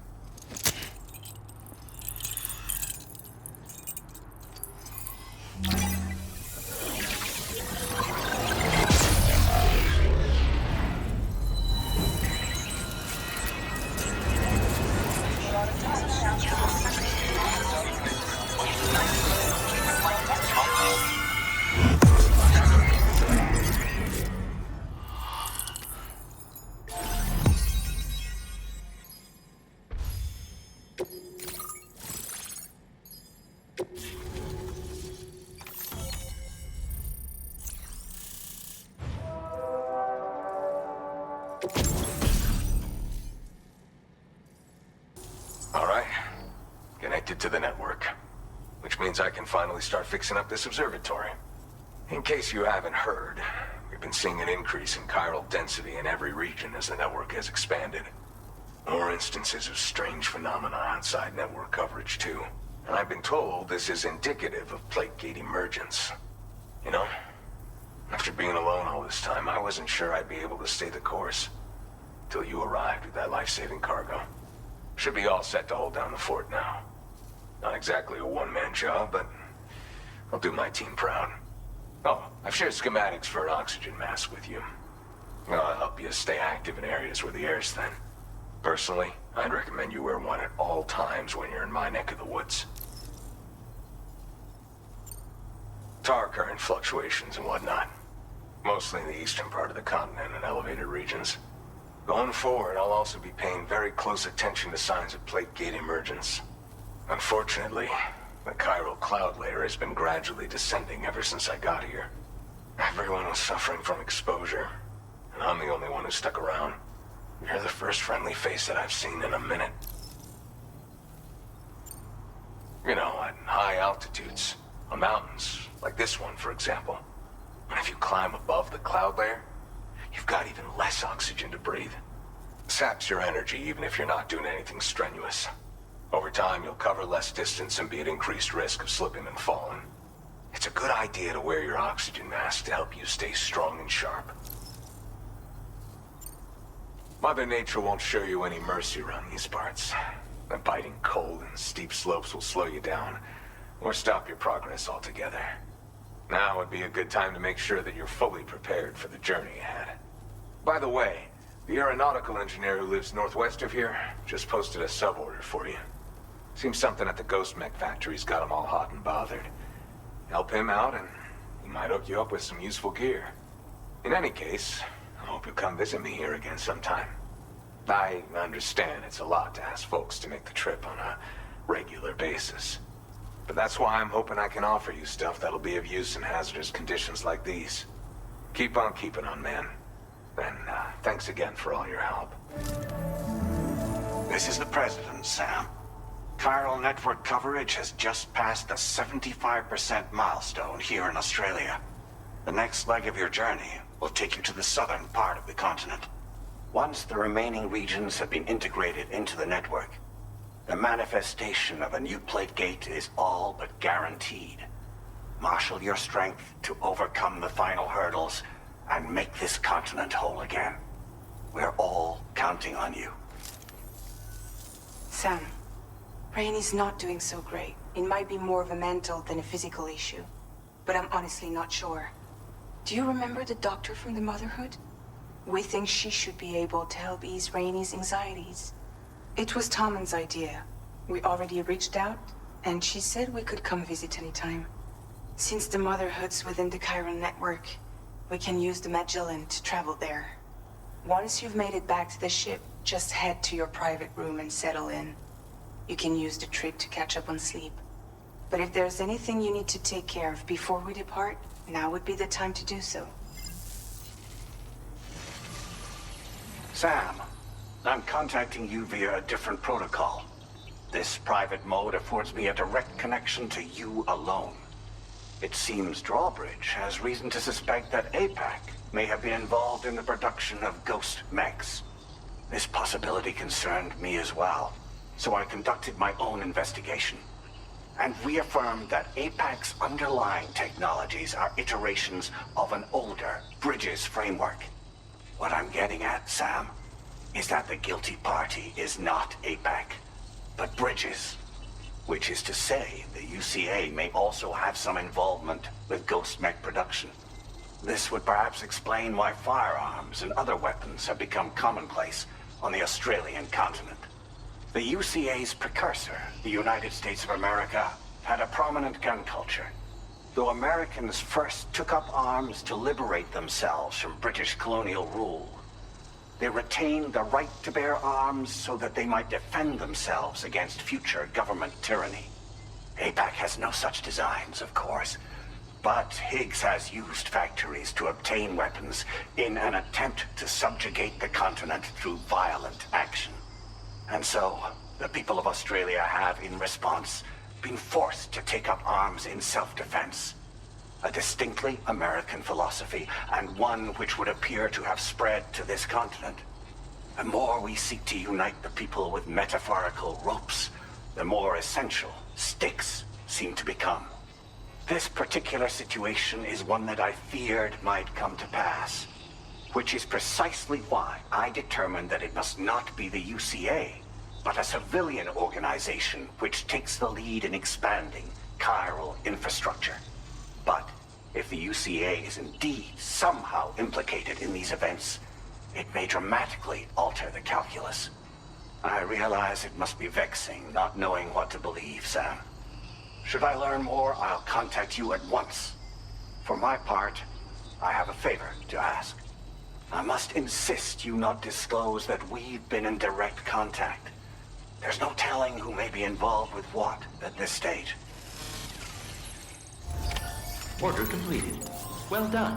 To the network, which means I can finally start fixing up this observatory. In case you haven't heard, we've been seeing an increase in chiral density in every region as the network has expanded. More instances of strange phenomena outside network coverage too. And I've been told this is indicative of plate gate emergence. You know, after being alone all this time, I wasn't sure I'd be able to stay the course. Till you arrived with that life-saving cargo. Should be all set to hold down the fort now. Not exactly a one-man job, but I'll do my team proud. Oh, I've shared schematics for an oxygen mask with you. I'll help you stay active in areas where the air's thin. Personally, I'd recommend you wear one at all times when you're in my neck of the woods. Tar current fluctuations and whatnot. Mostly in the eastern part of the continent and elevated regions. Going forward, I'll also be paying very close attention to signs of plate gate emergence. Unfortunately, the chiral cloud layer has been gradually descending ever since I got here. Everyone was suffering from exposure, and I'm the only one who stuck around. You're the first friendly face that I've seen in a minute. You know, at high altitudes, on mountains, like this one, for example. And if you climb above the cloud layer, you've got even less oxygen to breathe. Saps your energy even if you're not doing anything strenuous. Over time, you'll cover less distance and be at increased risk of slipping and falling. It's a good idea to wear your oxygen mask to help you stay strong and sharp. Mother Nature won't show you any mercy around these parts. The biting cold and steep slopes will slow you down, or stop your progress altogether. Now would be a good time to make sure that you're fully prepared for the journey ahead. By the way, the aeronautical engineer who lives northwest of here just posted a sub-order for you. Seems something at the ghost mech factory's got him all hot and bothered. Help him out and he might hook you up with some useful gear. In any case, I hope you'll come visit me here again sometime. I understand it's a lot to ask folks to make the trip on a regular basis. But that's why I'm hoping I can offer you stuff that'll be of use in hazardous conditions like these. Keep on keeping on, man. And thanks again for all your help. This is the President, Sam. Chiral network coverage has just passed the 75% milestone here in Australia. The next leg of your journey will take you to the southern part of the continent. Once the remaining regions have been integrated into the network, the manifestation of a new plate gate is all but guaranteed. Marshal your strength to overcome the final hurdles and make this continent whole again. We're all counting on you. Sam, Rainey's not doing so great. It might be more of a mental than a physical issue, but I'm honestly not sure. Do you remember the doctor from the Motherhood? We think she should be able to help ease Rainey's anxieties. It was Tommen's idea. We already reached out, and she said we could come visit anytime. Since the Motherhood's within the chiral network, we can use the Magellan to travel there. Once you've made it back to the ship, just head to your private room and settle in. You can use the trip to catch up on sleep. But if there's anything you need to take care of before we depart, now would be the time to do so. Sam, I'm contacting you via a different protocol. This private mode affords me a direct connection to you alone. It seems Drawbridge has reason to suspect that APAC may have been involved in the production of ghost mechs. This possibility concerned me as well. So I conducted my own investigation and reaffirmed that APAC's underlying technologies are iterations of an older Bridges framework. What I'm getting at, Sam, is that the guilty party is not APAC, but Bridges. Which is to say, the UCA may also have some involvement with ghost mech production. This would perhaps explain why firearms and other weapons have become commonplace on the Australian continent. The UCA's precursor, the United States of America, had a prominent gun culture. Though Americans first took up arms to liberate themselves from British colonial rule, they retained the right to bear arms so that they might defend themselves against future government tyranny. APAC has no such designs, of course, but Higgs has used factories to obtain weapons in an attempt to subjugate the continent through violent action. And so, the people of Australia have, in response, been forced to take up arms in self-defense. A distinctly American philosophy, and one which would appear to have spread to this continent. The more we seek to unite the people with metaphorical ropes, the more essential sticks seem to become. This particular situation is one that I feared might come to pass, which is precisely why I determined that it must not be the UCA, but a civilian organization which takes the lead in expanding chiral infrastructure. But if the UCA is indeed somehow implicated in these events, it may dramatically alter the calculus. I realize it must be vexing not knowing what to believe, Sam. Should I learn more, I'll contact you at once. For my part, I have a favor to ask. I must insist you not disclose that we've been in direct contact. There's no telling who may be involved with what at this stage. Order completed. Well done.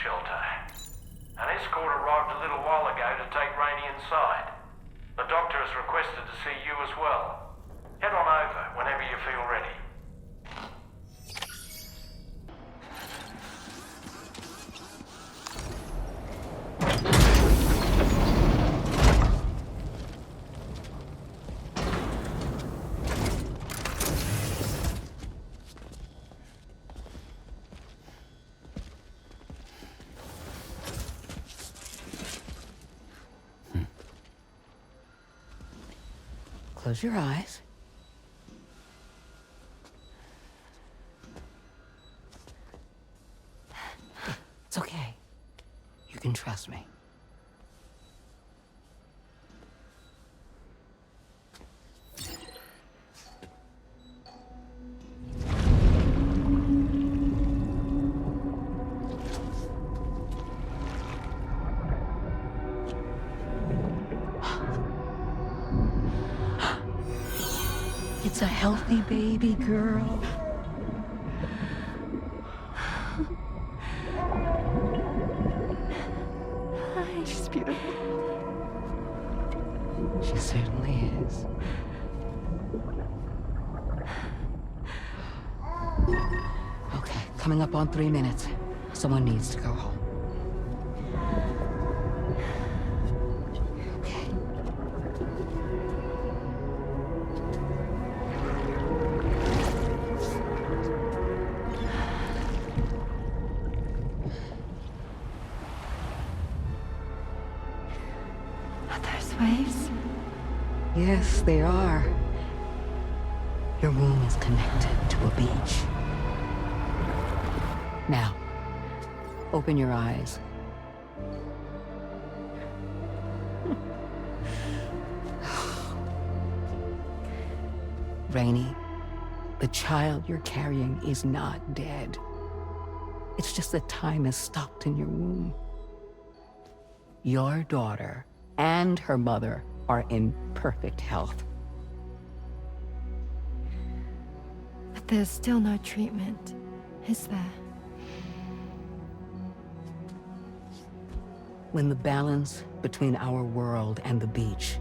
Shelter. An escort arrived a little while ago to take Rainey inside. The doctor has requested to see you as well. Head on over whenever you feel ready. Close your eyes. It's okay. You can trust me. It's a healthy baby girl. She's beautiful. She certainly is. Okay, coming up on 3 minutes. Someone needs to go home. Waves? Yes, they are. Your womb is connected to a beach. Now, open your eyes. Rainey, the child you're carrying is not dead. It's just that time has stopped in your womb. Your daughter and her mother are in perfect health. But there's still no treatment, is there? When the balance between our world and the beach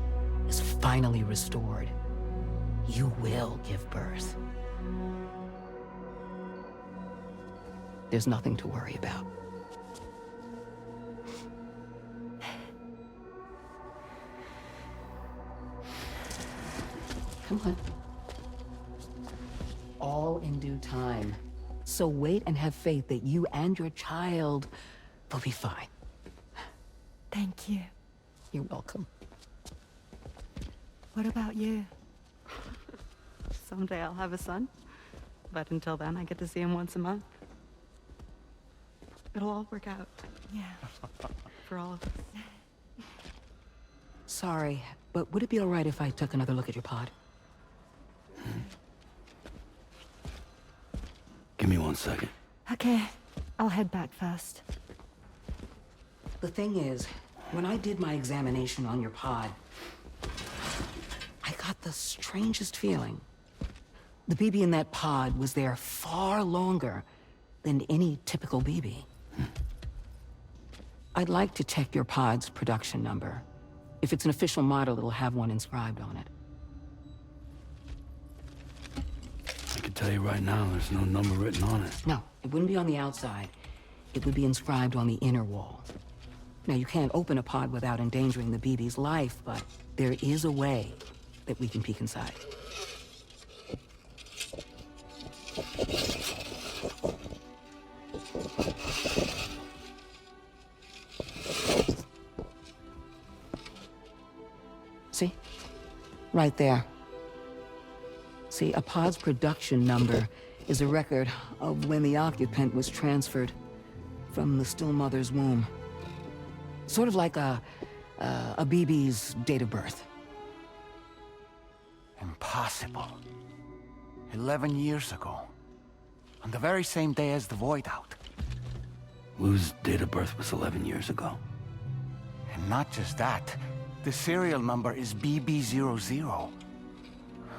is finally restored, you will give birth. There's nothing to worry about. Come on. All in due time. So wait and have faith that you and your child will be fine. Thank you. You're welcome. What about you? Someday I'll have a son, but until then I get to see him once a month. It'll all work out. Yeah. For all of us. Sorry, but would it be all right if I took another look at your pod? Give me 1 second. Okay, I'll head back first. The thing is, when I did my examination on your pod, I got the strangest feeling. The BB in that pod was there far longer than any typical BB. I'd like to check your pod's production number. If it's an official model, it'll have one inscribed on it. I can tell you right now, there's no number written on it. No, it wouldn't be on the outside. It would be inscribed on the inner wall. Now, you can't open a pod without endangering the BB's life, but there is a way that we can peek inside. See? Right there. See, a pod's production number is a record of when the occupant was transferred from the still mother's womb. Sort of like a BB's date of birth. Impossible. 11 years ago. On the very same day as the void out. Lou's date of birth was 11 years ago. And not just that, the serial number is BB00,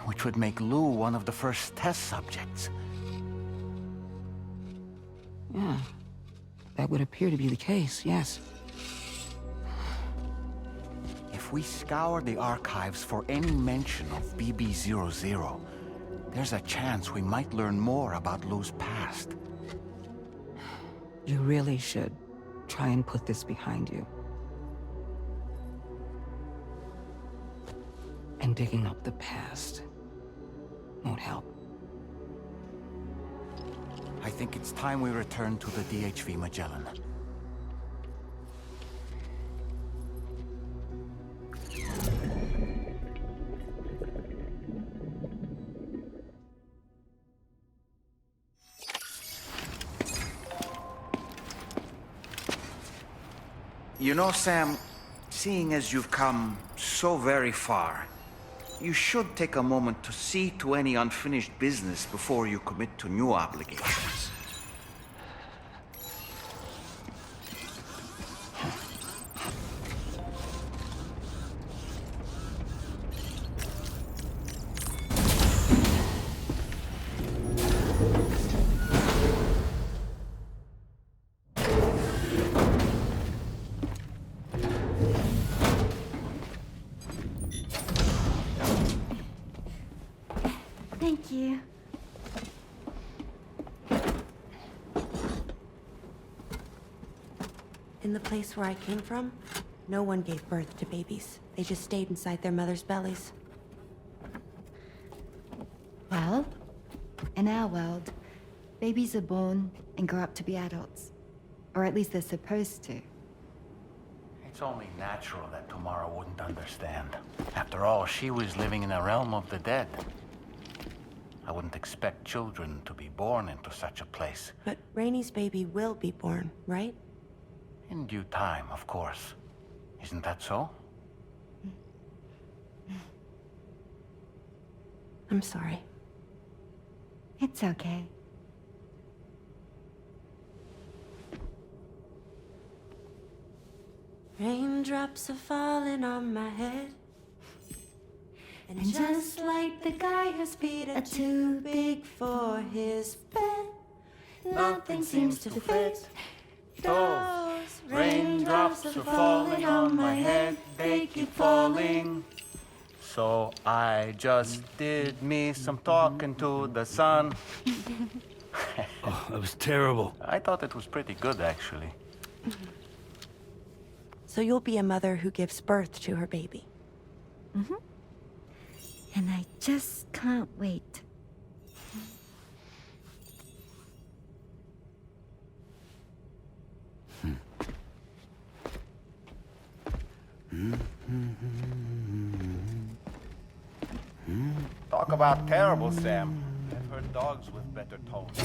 which would make Lou one of the first test subjects. Yeah, that would appear to be the case, yes. If we scour the archives for any mention of BB00, there's a chance we might learn more about Lou's past. You really should try and put this behind you. And digging up the past won't help. I think it's time we return to the DHV Magellan. You know, Sam, seeing as you've come so very far, you should take a moment to see to any unfinished business before you commit to new obligations. Thank you. In the place where I came from, no one gave birth to babies. They just stayed inside their mother's bellies. Well, in our world, babies are born and grow up to be adults. Or at least they're supposed to. It's only natural that Tamara wouldn't understand. After all, she was living in a realm of the dead. I wouldn't expect children to be born into such a place. But Rainey's baby will be born, right? In due time, of course. Isn't that so? I'm sorry. It's okay. Raindrops are falling on my head. And just like the guy whose feet are too big for his bed, nothing seems to fit. Those raindrops are falling on my head, they keep falling. So I just did me some talking to the sun. Oh, that was terrible. I thought it was pretty good, actually. So you'll be a mother who gives birth to her baby. Mm-hmm. And I just can't wait. Talk about terrible, Sam. I've heard dogs with better tones.